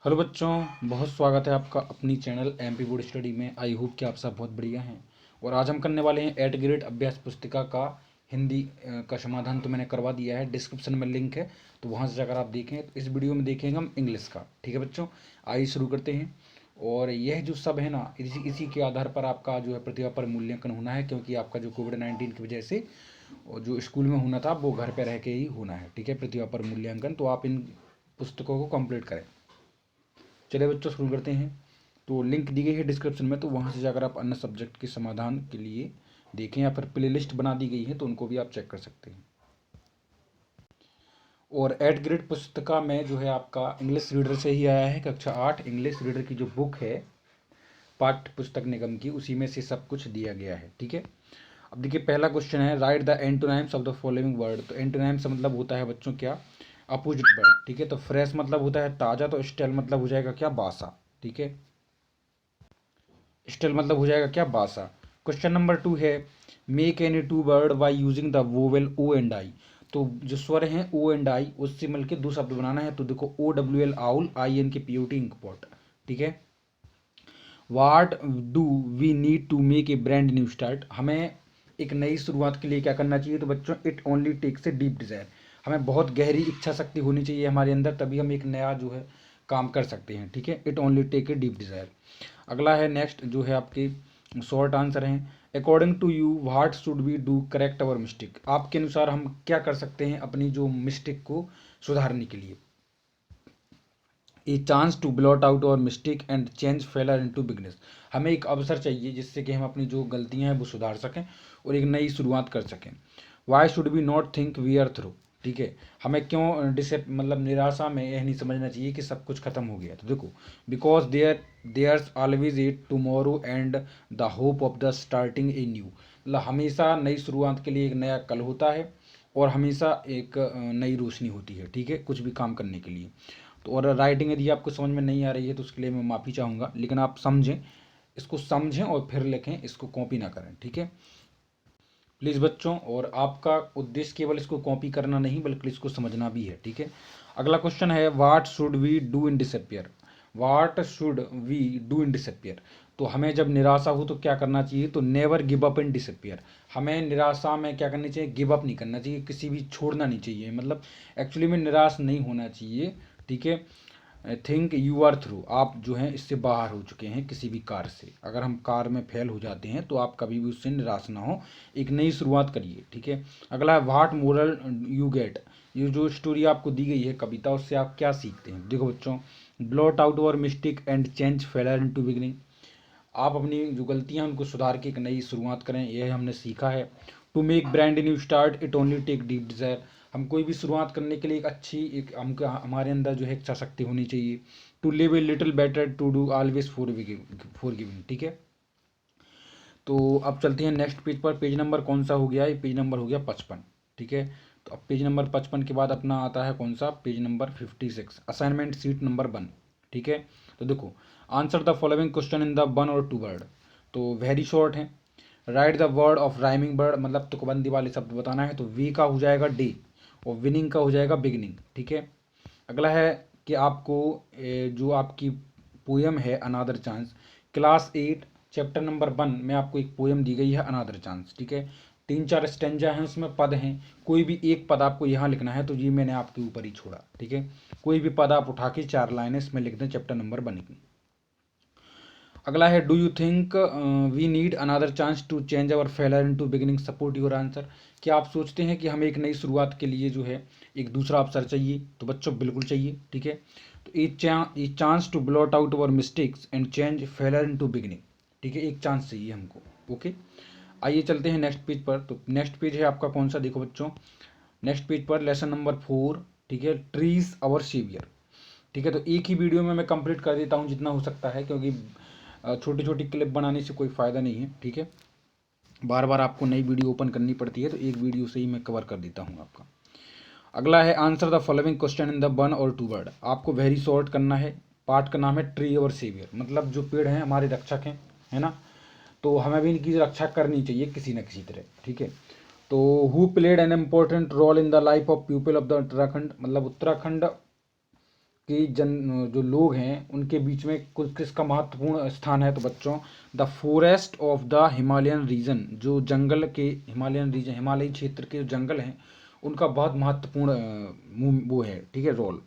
Hello बच्चों, बहुत स्वागत है आपका अपनी चैनल एमपी बोर्ड स्टडी में। आई होप कि आप सब बहुत बढ़िया हैं। और आज हम करने वाले हैं 8 ग्रेड अभ्यास पुस्तिका का हिंदी का समाधान। तो मैंने करवा दिया है, डिस्क्रिप्शन में लिंक है, तो वहाँ से जाकर आप देखें। तो इस वीडियो में देखेंगे हम इंग्लिश का। ठीक है बच्चों, आइए शुरू करते हैं। और यह जो सब है ना, इसी के आधार पर आपका जो है प्रतिभा पर मूल्यांकन होना है, क्योंकि आपका जो कोविड-19 की वजह से और जो स्कूल में होना था वो घर पर रह के ही होना है। ठीक है, प्रतिभा पर मूल्यांकन। तो आप इन पुस्तकों को कंप्लीट करें। चलिए बच्चों शुरू करते हैं। तो लिंक दी गई है डिस्क्रिप्शन में, तो वहाँ से जाकर आप अन्य सब्जेक्ट के समाधान के लिए देखें, या फिर प्लेलिस्ट बना दी गई है तो उनको भी आप चेक कर सकते हैं। और 8 ग्रेड पुस्तिका में जो है आपका इंग्लिश रीडर से ही आया है। कक्षा 8 इंग्लिश रीडर की जो बुक है पाठ्य पुस्तक निगम की, उसी में से सब कुछ दिया गया है। ठीक है, अब देखिए पहला क्वेश्चन है, right the antonyms of the following word. तो एंटोनिम्स का मतलब होता है बच्चों क्या, अपोजिट वर्ड। ठीक है, तो फ्रेश मतलब होता है ताज़ा, तो स्टेल मतलब हो जाएगा क्या, बासा। ठीक है, स्टिल मतलब हो जाएगा क्या, बासा। क्वेश्चन नंबर 2 है, make any two word by using the vowel O and I. तो जो स्वर हैं ओ एंड आई, उससे मिलकर दो शब्द बनाना है। तो देखो OWL owl, INK POT inkpot. ठीक है, what do we need to make a brand new start. हमें एक नई शुरुआत के लिए क्या करना चाहिए, तो बच्चों it only takes a deep desire. हमें बहुत गहरी इच्छा शक्ति होनी चाहिए हमारे अंदर, तभी हम एक नया जो है काम कर सकते हैं। ठीक है, it only take a deep desire. अगला है नेक्स्ट, जो है आपके शॉर्ट आंसर हैं। According to you what should we do correct our mistake. आपके अनुसार हम क्या कर सकते हैं अपनी जो मिस्टेक को सुधारने के लिए। A chance to blot out our mistake and change failure into bigness. हमें एक अवसर चाहिए जिससे कि हम अपनी जो गलतियां हैं वो सुधार सकें और एक नई शुरुआत कर सकें। Why should we not think we are through. ठीक है, हमें क्यों मतलब निराशा में यह नहीं समझना चाहिए कि सब कुछ खत्म हो गया। तो देखो, because there's always a tomorrow and the hope of the starting a new. मतलब हमेशा नई शुरुआत के लिए एक नया कल होता है, और हमेशा एक नई रोशनी होती है। ठीक है, कुछ भी काम करने के लिए। तो और राइटिंग यदि आपको समझ में नहीं आ रही है तो उसके लिए मैं माफ़ी चाहूँगा, लेकिन आप समझें, इसको समझें और फिर लिखें, इसको कॉपी ना करें। ठीक है प्लीज़ बच्चों, और आपका उद्देश्य केवल इसको कॉपी करना नहीं बल्कि इसको समझना भी है। ठीक है, अगला क्वेश्चन है, what should we do in disappear. What should we do in disappear. तो हमें जब निराशा हो तो क्या करना चाहिए, तो never give up in disappear. हमें निराशा में क्या करनी चाहिए, गिव अप नहीं करना चाहिए, किसी भी छोड़ना नहीं चाहिए, मतलब एक्चुअली में निराश नहीं होना चाहिए। ठीक है, थिंक यू आर थ्रू। आप जो हैं इससे बाहर हो चुके हैं किसी भी कार से। अगर हम कार में फेल हो जाते हैं तो आप कभी भी उससे निराश ना हो, एक नई शुरुआत करिए। ठीक है, अगला है, व्हाट मोरल यू गेट। ये जो स्टोरी आपको दी गई है कविता, उससे आप क्या सीखते हैं। देखो बच्चों, blot out our mistake and change failure into beginning. आप अपनी जो गलतियां हैं उनको सुधार के एक नई शुरुआत करें, यह हमने सीखा है। To make brand new start it only take deep desire. हम कोई भी शुरुआत करने के लिए एक अच्छी एक हमको हमारे अंदर जो है इच्छा शक्ति होनी चाहिए। To live a little better to do always for giving. ठीक है, तो अब चलते हैं नेक्स्ट पेज पर। पेज नंबर कौन सा हो गया, ये पेज नंबर हो गया 55। ठीक है, तो अब पेज नंबर 55 के बाद अपना आता है कौन सा, page number 56, assignment seat number 1। ठीक है, तो देखो, answer the following question in the 1 और 2 वर्ड। तो वेरी शॉर्ट है। Right the word of rhyming word, मतलब तुकबंदी वाले शब्द बताना है। तो वी का हो जाएगा डे, और विनिंग का हो जाएगा बिगिनिंग। ठीक है, अगला है कि आपको जो आपकी पोएम है अनादर चांस, क्लास 8 चैप्टर नंबर 1 में आपको एक पोएम दी गई है अनादर चांस। ठीक है, 3-4 स्टेंजा हैं, उसमें पद हैं, कोई भी एक पद आपको यहाँ लिखना है। तो ये मैंने आपके ऊपर ही छोड़ा। ठीक है, कोई भी पद आप उठा के 4 लाइनें इसमें लिख दें चैप्टर नंबर 1 की। अगला है, do you think we need another chance to change our failure into beginning support your answer. क्या आप सोचते हैं कि हमें एक नई शुरुआत के लिए जो है एक दूसरा अवसर चाहिए। तो बच्चों बिल्कुल चाहिए। ठीक है, तो एक chance to blot out our mistakes and change failure into beginning. ठीक है, एक चांस चाहिए हमको। ओके, आइए चलते हैं नेक्स्ट पेज पर। तो नेक्स्ट पेज है आपका कौन सा, देखो बच्चों, नेक्स्ट पेज पर लेसन नंबर 4। ठीक है, ट्रीज अवर सेवियर। ठीक है, तो एक ही वीडियो में मैं कंप्लीट कर देता हूँ जितना हो सकता है, क्योंकि छोटी छोटी क्लिप बनाने से कोई फ़ायदा नहीं है। ठीक है, बार बार आपको नई वीडियो ओपन करनी पड़ती है, तो एक वीडियो से ही मैं कवर कर देता हूँ आपका। अगला है, answer the following question in the 1 और 2 वर्ड। आपको वेरी शॉर्ट करना है। पार्ट का नाम है ट्री और सेवियर, मतलब जो पेड़ हैं हमारे रक्षक हैं, है ना, तो हमें भी इनकी रक्षा करनी चाहिए किसी न किसी तरह। ठीक है, तो who played an important role in the life of people of the Uttarakhand. मतलब उत्तराखंड कि जो लोग हैं उनके बीच में कुछ किसका महत्वपूर्ण स्थान है। तो बच्चों the forest of the Himalayan region, जो जंगल के हिमालयन रीजन, हिमालयी क्षेत्र के जो जंगल हैं उनका बहुत महत्वपूर्ण वो है, ठीक है, रोल।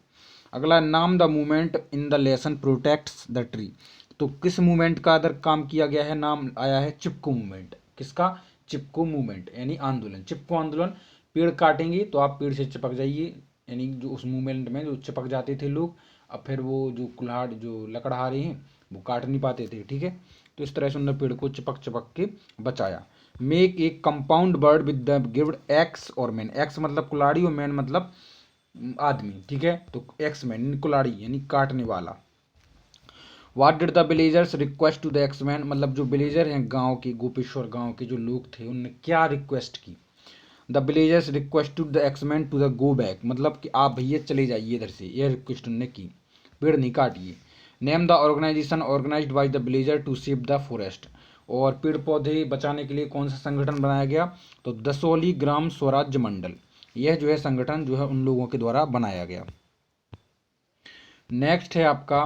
अगला, नाम the movement in the lesson protects the tree. तो किस मूवमेंट का अदर काम किया गया है, नाम आया है चिपको मूवमेंट। किसका? चिपको मूवमेंट, यानी आंदोलन, चिपको आंदोलन। पेड़ काटेंगे तो आप पेड़ से चिपक जाइए, यानी जो उस मूवमेंट में जो चिपक जाते थे लोग, अब फिर वो जो कुल्हाड़ जो लकड़हारे हैं वो काट नहीं पाते थे, ठीक है। तो इस तरह से उन्होंने पेड़ को चिपक चिपक के बचाया। मेक एक compound word with the given axe और मैन। एक्स मतलब कुल्हाड़ी और मैन मतलब आदमी, ठीक है। तो एक्स मैन कुल्हाड़ी यानी काटने वाला। What did the villagers request to the axe man, मतलब जो विलेजर हैं गांव के, गोपेश्वर गांव के जो लोग थे उन्होंने क्या रिक्वेस्ट की। The villagers requested the axeman to the go back, मतलब कि आप भैया चले जाइए इधर से, यह रिक्वेस्ट उन्होंने की, पेड़ नहीं काटिए। Name the organisation organised by the villager to save the forest, और पेड़ पौधे बचाने के लिए कौन सा संगठन बनाया गया। तो दसोली ग्राम स्वराज्य मंडल, यह जो है संगठन जो है उन लोगों के द्वारा बनाया गया। नेक्स्ट है आपका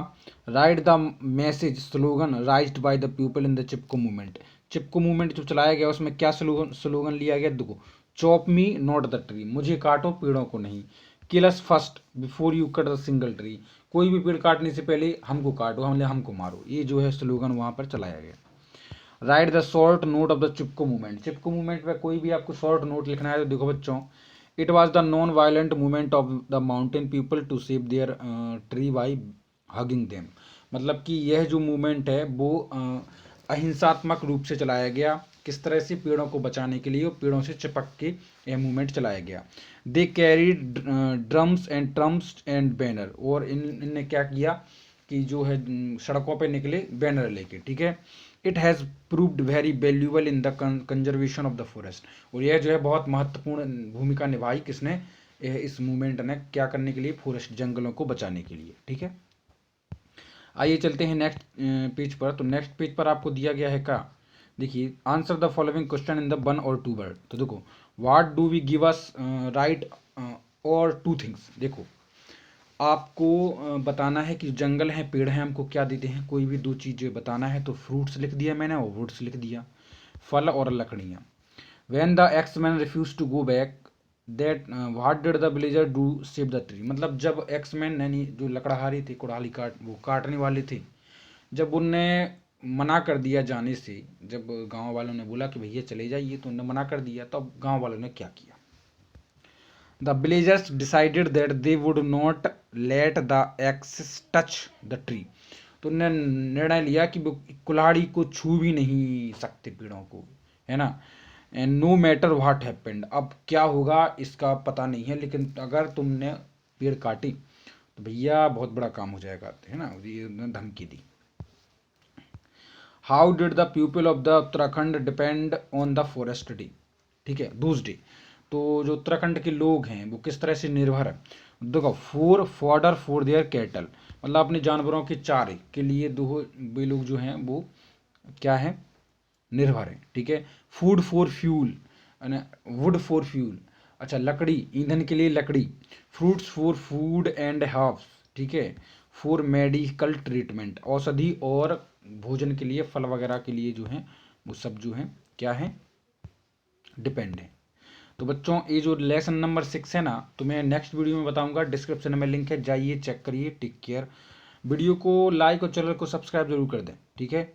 write the message slogan raised by the people in the Chipko movement. Chipko movement जो चलाया गया उसमें क्या स्लोगन लिया गया, देखो, chop me not the tree, मुझे काटो पेड़ों को नहीं। Kill us first before you cut the single tree, कोई भी पेड़ काटने से पहले हमको काटो, हमको मारो, ये जो है स्लोगन वहाँ पर चलाया गया। Right the short note of the Chipko movement. Chipko movement में कोई भी आपको शॉर्ट नोट लिखना है तो देखो बच्चों, it was the non violent movement of the mountain people to save their tree by hugging them, मतलब कि यह जो मूवमेंट है वो अहिंसात्मक रूप से चलाया गया। किस तरह से? पेड़ों को बचाने के लिए और पेड़ों से चिपक के यह मूवमेंट चलाया गया। They carried drums and terms and banner, और इनने क्या किया कि जो है सड़कों पे निकले बैनर लेके, ठीक है। It has proved very valuable in the conservation of the forest, और यह जो है बहुत महत्वपूर्ण भूमिका निभाई किसने, इस मूवमेंट ने, क्या करने के लिए, फॉरेस्ट जंगलों को बचाने के लिए, ठीक है। आइए चलते हैं नेक्स्ट पेज पर। तो नेक्स्ट पेज पर आपको दिया गया है क्या, देखिए, answer the following question in the one or two word. तो देखो, what do we give us write or two things. देखो, आपको बताना है कि जंगल हैं, पेड़ हैं, हमको क्या देते हैं, कोई भी दो चीज़ें बताना है। तो फ्रूट्स लिख दिया मैंने और वुड्स लिख दिया, फल और लकड़ियाँ। When the axe man refuse to go back that what did the villager do save the tree, मतलब जब एक्स मैन यानी जो लकड़हारी थे, कुड़ाली वो काटने वाले थे, जब उनने मना कर दिया जाने से, जब गांव वालों ने बोला कि भैया चले जाइए तो उन्होंने मना कर दिया, तब गांव वालों ने क्या किया। The villagers decided that they would not let the x touch the tree, तो उन्होंने निर्णय लिया कि वो कुल्हाड़ी को छू भी नहीं सकते पेड़ों को, है ना। And no matter what happened, अब क्या होगा इसका पता नहीं है, लेकिन अगर तुमने पेड़ काटी तो भैया बहुत बड़ा काम हो जाएगा, है ना, ये धमकी दी। How did the people of the Uttarakhand depend on the forest day, ठीक है, दूस डे। तो जो उत्तराखंड के लोग हैं वो किस तरह से निर्भर है, देखो, for fodder for their cattle, मतलब अपने जानवरों के चारे के लिए दो वे लोग जो हैं वो क्या है, निर्भर है, ठीक है। Food for fuel, would for fuel, अच्छा, लकड़ी, ईंधन के लिए लकड़ी। Fruits for food and herbs, ठीक है। फॉर मेडिकल ट्रीटमेंट, औषधि और भोजन के लिए, फल वगैरह के लिए जो है वो सब जो है क्या है, डिपेंड है। तो बच्चों, ये जो लेसन नंबर 6 है ना, तो मैं नेक्स्ट वीडियो में बताऊंगा, डिस्क्रिप्शन में लिंक है, जाइए चेक करिए। Take care. वीडियो को लाइक और चैनल को सब्सक्राइब जरूर कर दें, ठीक है।